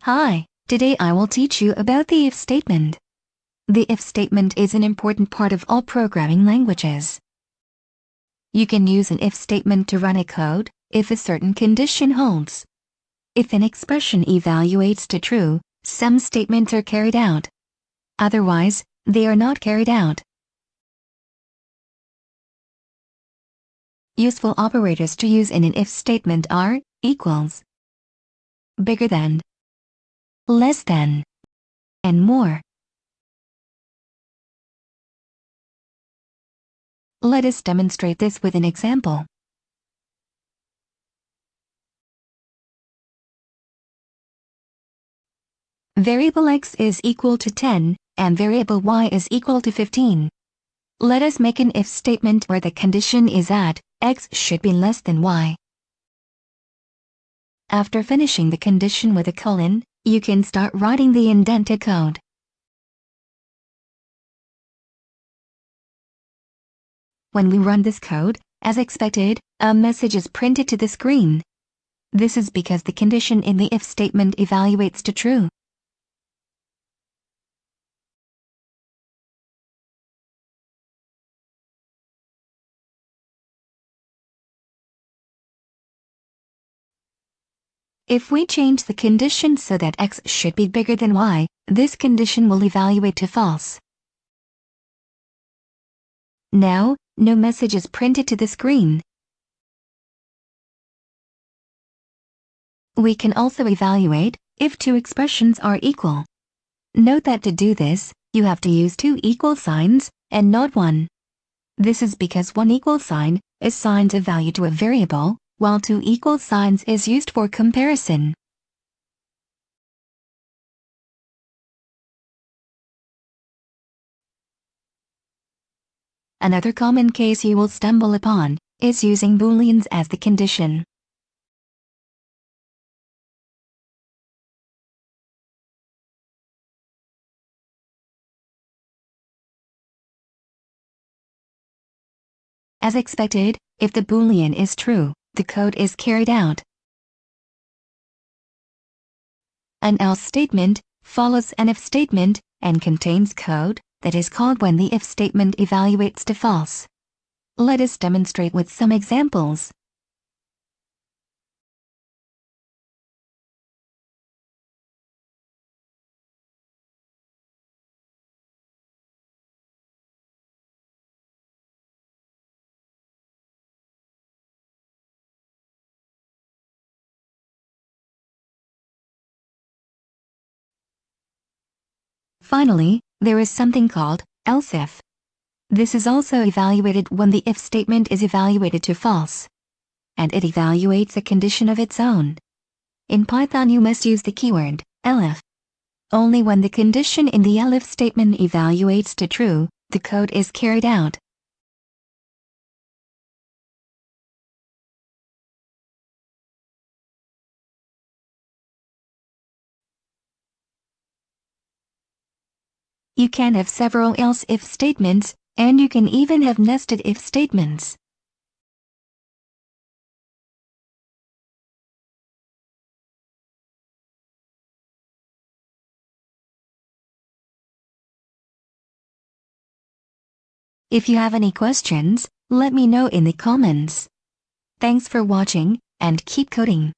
Hi, today I will teach you about the if statement. The if statement is an important part of all programming languages. You can use an if statement to run a code if a certain condition holds. If an expression evaluates to true, some statements are carried out. Otherwise, they are not carried out. Useful operators to use in an if statement are equals, bigger than, less than, and more. Let us demonstrate this with an example. Variable x is equal to 10 and variable y is equal to 15. Let us make an if statement where the condition is that x should be less than y. After finishing the condition with a colon, you can start writing the indented code. When we run this code, as expected, a message is printed to the screen. This is because the condition in the if statement evaluates to true. If we change the condition so that x should be bigger than y, this condition will evaluate to false. Now, no message is printed to the screen. We can also evaluate if two expressions are equal. Note that to do this, you have to use two equal signs and not one. This is because one equal sign assigns a value to a variable, while two equal signs is used for comparison. Another common case you will stumble upon is using Booleans as the condition. As expected, if the Boolean is true, the code is carried out. An else statement follows an if statement and contains code that is called when the if statement evaluates to false. Let us demonstrate with some examples. Finally, there is something called else if. This is also evaluated when the if statement is evaluated to false, and it evaluates a condition of its own. In Python you must use the keyword Elif. Only when the condition in the Elif statement evaluates to true, the code is carried out. You can have several else if statements, and you can even have nested if statements. If you have any questions, let me know in the comments. Thanks for watching, and keep coding.